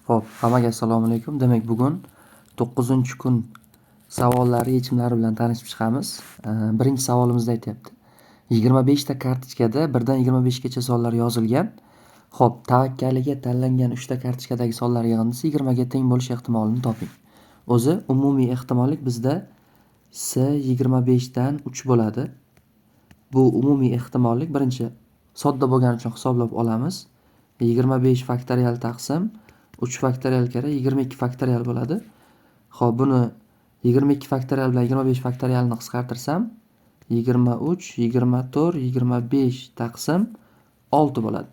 Xo'p, hammaga assalomu alaykum. Demak, bugun 9-kun savollari yechimlari bilan tanishib chiqamiz. Birinchi savolimizda aytyapti. 25 ta kartochkada 1 dan 25 gacha sonlar yozilgan. Xo'p, tavakkaliga tanlangan 3 ta kartochkadagi sonlar yig'indisi 20 ga teng bo'lish ehtimolini toping. O'zi umumiy ehtimollik bizda S 25 dan 3 bo'ladi. Bu umumiy ehtimollik birinchi sodda bo'lgani uchun hisoblab olamiz. 25 faktorial taqsim 3 faktorial kara 22 faktorial bo'ladi. Xo'p, buni 22 faktorial bilan 25 faktorialni qisqartirsam 23, 24, 25 taqsim 6 bo'ladi.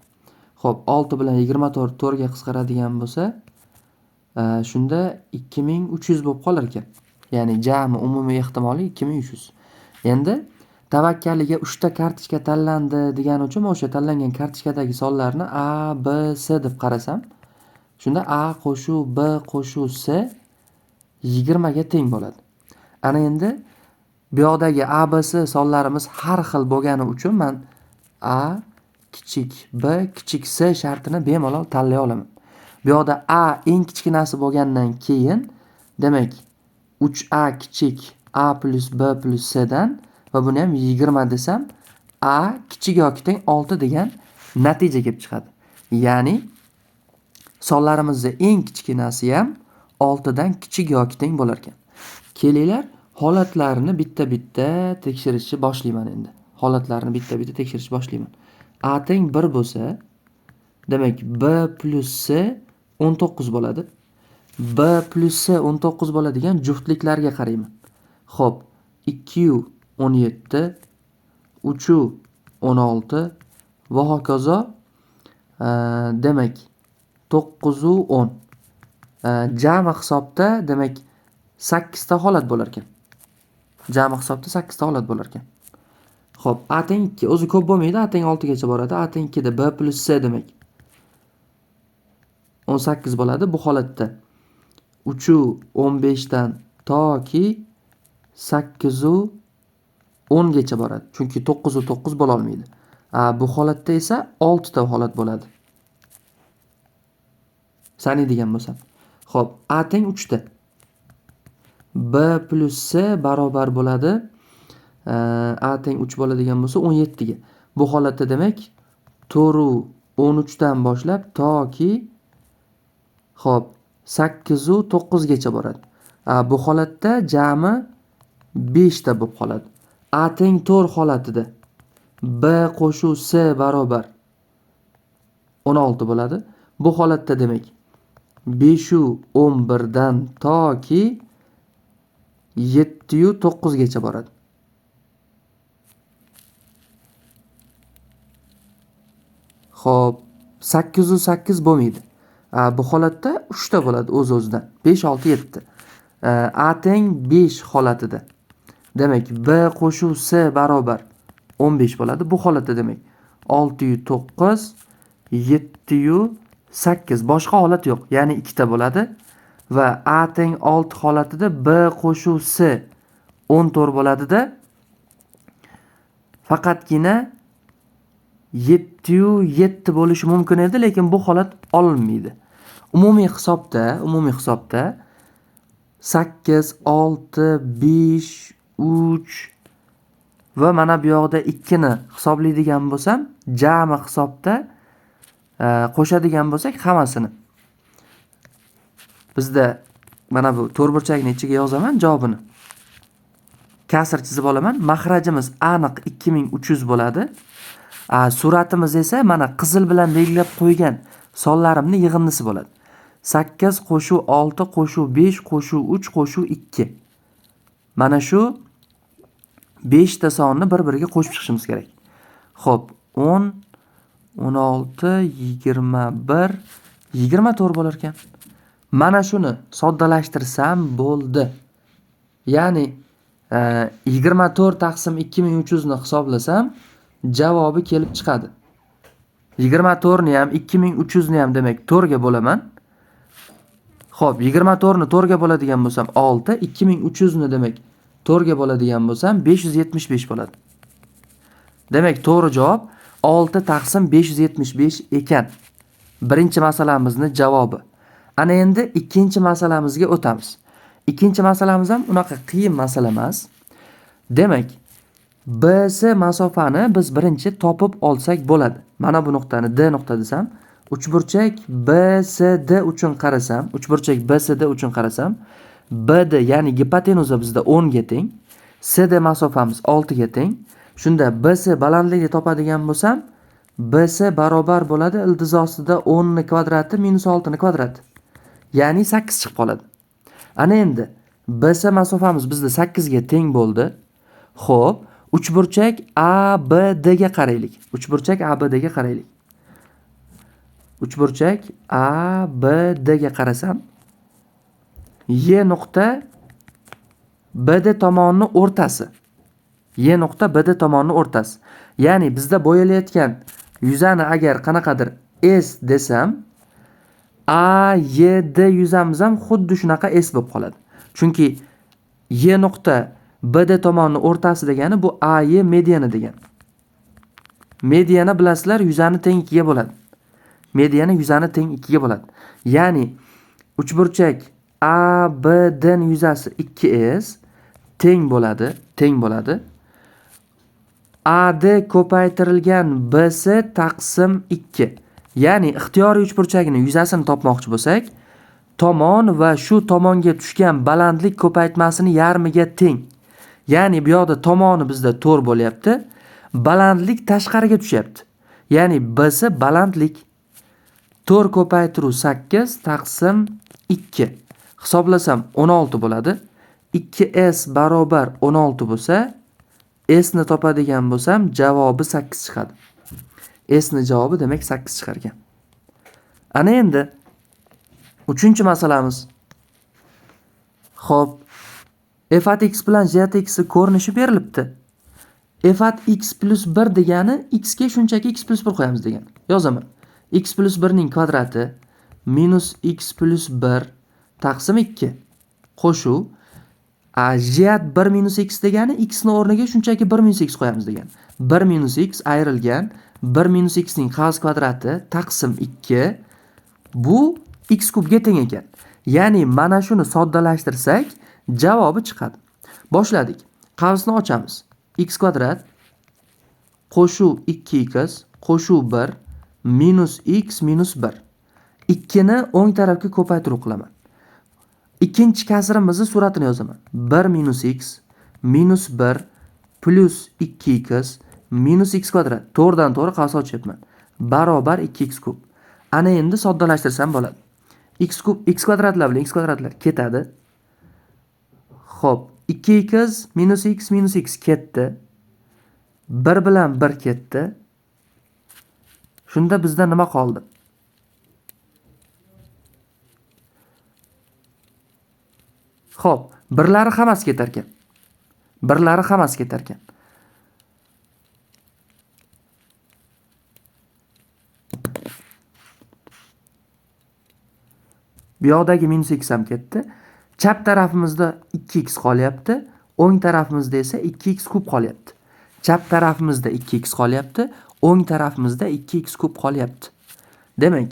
Xo'p, 6 bilan 24 4 ga qisqaradigan bo'lsa, shunda 2300 bo'lib qolar ekan. Ya'ni jami umumiy ehtimoliy 2300. Endi tavakkaliga 3 ta kartochka tanlandi degani uchun o'sha tanlangan kartochkadagi sonlarni A, B, S deb qarasam, shunda A qo'shuv B qo'shuv S 20 ga teng bo'ladi. Ana endi bu yoqdagi A, B, S sonlarimiz har xil bo'lgani uchun men A kichik B kichik S shartini bemalol tanlay olaman. Bu yoqda A eng kichkinasi bo'lgandan keyin, demak 3A kichik A plus B plus S dan va buni ham 20 desam, A kichik yoki teng 6 degan natija kelib chiqadi. Ya'ni sonlarimizda eng kichkinasi ham 6 dan kichik yoki teng bo'lar ekan. Kelinglar, holatlarini bitta-bitta tekshirishni boshlayman endi. Holatlarini bitta-bitta tekshirishni boshlayman. A teng 1 bo'lsa, demak B plus S 19 bo'ladi. B plus S 19 bo'ladigan juftliklarga qarayman. Xo'p, 2 17, 3 16 va hokazo. Demak 9 10. Jami hisobda demak 8 ta holat bo'lar ekan. Jami hisobda 8 ta holat bo'lar ekan. Xo'p, A teng 2 o'zi ko'p bo'lmaydi, A teng 6 gacha boradi. A teng 2 da B plus S demak 18 bo'ladi. Bu holatda 3 15 dan toki 8 10 gacha boradi. Chunki 9 9 bo'la olmaydi. Bu holatda esa 6 ta holat bo'ladi. Sanaydigan bo'lsam. Xo'p, A teng 3 ta. B plus S barobar bo'ladi. A teng 3 bo'ladigan bo'lsa 17 ga. Bu holatda demak 4 13 dan boshlab toki xo'p 8 9 gacha boradi. Bu holatda jami 5 ta bo'lib qoladi. A teng 4 holatida B qo'shuv S barobar 16 bo'ladi. Bu holatda demak 5 11 dan toki 7 9 gacha boradi. Xo'p, 8 8 bo'lmaydi. Bu holatda 3 ta bo'ladi o'z-o'zidan. 5 6 7. A teng 5 holatida. Demak B qo'shuv S barobar 15 bo'ladi. Bu holatda demak 6 9 7 8 boshqa holat yo'q. Ya'ni 2 ta bo'ladi va A teng 6 holatida B qo'shuv S 14 bo'ladida faqatgina 7 7 bo'lishi mumkin edi, lekin bu holat olinmaydi. Umumiy hisobda 8 6 5 3 va mana bu yoqda 2 ni hisoblaydigan bo'lsam, jami hisobda qo'shadigan bo'lsak hammasini. Bizda mana bu to'rtburchakning ichiga yozaman javobini. Kasr chizib olaman. Mahrajimiz aniq 2300 bo'ladi. Suratimiz esa mana qizil bilan belgilab qo'ygan sonlarimning yig'indisi bo'ladi. 8 qo'shuv 6 qo'shuv 5 qo'shuv 3 qo'shuv 2. Mana shu 5 ta sonni bir-biriga qo'shib chiqishimiz kerak. Xo'p, 10 16 21 24 bo'lar ekan. Mana shuni soddalashtirsam bo'ldi. Ya'ni 24 taqsim 2300 ni hisoblasam javobi kelib chiqadi. 24 ni ham 2300 ni ham demak 4 ga bo'laman. Xo'p, 24 ni 4 ga bo'ladigan bo'lsam 6, 2300 ni demak 4 ga bo'ladigan bo'lsam 575 bo'ladi. Demak, to'g'ri javob 6 taqsim 575 ekan. Birinchi masalamizni javobi. Ana endi ikkinchi masalamizga o'tamiz. Ikkinchi masalamiz ham unaqa qiyin masala emas. Demak, BS masofani biz birinchi topib olsak bo'ladi. Mana bu nuqtani D nuqta desam, uchburchak BSD uchun qarasam, uchburchak BSD uchun qarasam, BD ya'ni gipotenuza bizda 10 ga teng, CD masofamiz 6 ga teng. Shunda BS balandligini topadigan bo'lsam, BS barobar bo'ladi ildiz ostida 10 ni kvadrati minus 6 ni kvadrati. Ya'ni 8 chiqib qoladi. Ana endi BS masofamiz bizda 8 ga teng bo'ldi. Xo'p, uchburchak ABD ga qaraylik. Uchburchak ABD ga qaraylik. Uchburchak ABD ga qarasam, Y nuqta BD tomonining o'rtasi. Y nuqta BD tomonining o'rtasi. Ya'ni bizda bo'yalayotgan yuzani agar qanaqadir S desam, AYD yuzamiz ham xuddi shunaqa S bo'lib qoladi. Chunki Y nuqta BD tomonining o'rtasi degani bu AY mediani degani. Mediani bilasizlar, yuzani teng 2 ga bo'ladi. Mediani yuzani teng 2 ga bo'ladi. Ya'ni uchburchak ABD ning yuzasi 2S teng bo'ladi. AD ko'paytirilgan BS taqsim 2. Ya'ni ixtiyoriy uchburchagining yuzasini topmoqchi bo'lsak, tomon va shu tomonga tushgan balandlik ko'paytmasini yarmiga teng. Ya'ni bu yoqda tomoni bizda 4 bo'lyapti, balandlik tashqariga tushyapti. Ya'ni BS balandlik 4 ko'paytiruv 8 taqsim 2. Hisoblasam 16 bo'ladi. 2S barobar 16 bo'lsa, S ni topadigan bo'lsam, javobi 8 chiqadi. S ni javobi demak 8 chiqar ekan. Ana endi 3-chi masalamiz. Xo'p, f at x bilan z at x ko'rinishi berilibdi. F at x plus 1 degani x ga shunchaki x plus 1 qo'yamiz degan. Yozaman. X plus 1 ning kvadrati minus x plus 1 taqsim 2. Qo'shuv z at 1 minus x degani x ni o'rniga shunchaki 1 minus x qo'yamiz degan. 1 minus x ayrilgan 1 minus x ning qavs kvadrati taqsim 2. Bu x kubga teng ekan. Ya'ni mana shuni soddalashtirsak javobi chiqadi. Boshladik. Qavsni ochamiz. X kvadrat qo'shuv 2x qo'shuv 1 minus x minus 1. 2 ni o'ng tarafga ko'paytiruv qilaman. Ikkinchi kasrimizni suratini yozaman. 1 minus x minus 1 plus 2x minus x kvadrat. To'g'ridan to'g'ri qavs ochyapman. Barobar 2x kub. Ana endi soddalashtirsam bo'ladi. X kub x kvadratlar bilan x kvadratlar ketadi. Xo'p, 2x minus x ketdi. 1 bilan 1 ketdi. Shunda bizda nima qoldi? Xo'p, birlari hammasi ketar ekan. Bu yoqdagi minus x ham ketdi. Chap tarafimizda 2x qolyapti, o'ng tarafimizda esa 2x kub qolyapti. Chap tarafimizda 2x qolyapti, o'ng tarafimizda 2x kub qolyapti. Demak,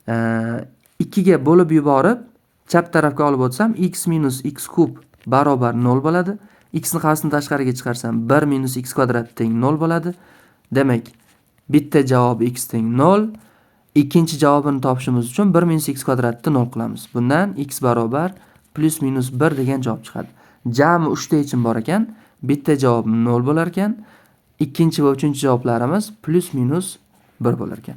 2 ga bo'lib yuborib, chap tarafga olib o'tsam, x minus x kub barobar 0 bo'ladi. X ni qavsini tashqariga chiqarsam 1 minus x kvadrat teng 0 bo'ladi. Demak, bitta javob x teng 0. Ikkinchi javobini topishimiz uchun 1 minus x kvadratni 0 qilamiz. Bundan x barobar plus minus 1 degan javob chiqadi. Jami 3 ta yechim bor ekan. Bitta javob 0 bo'lar ekan. Ikkinchi va uchinchi javoblarimiz plus minus 1 bo'lar ekan.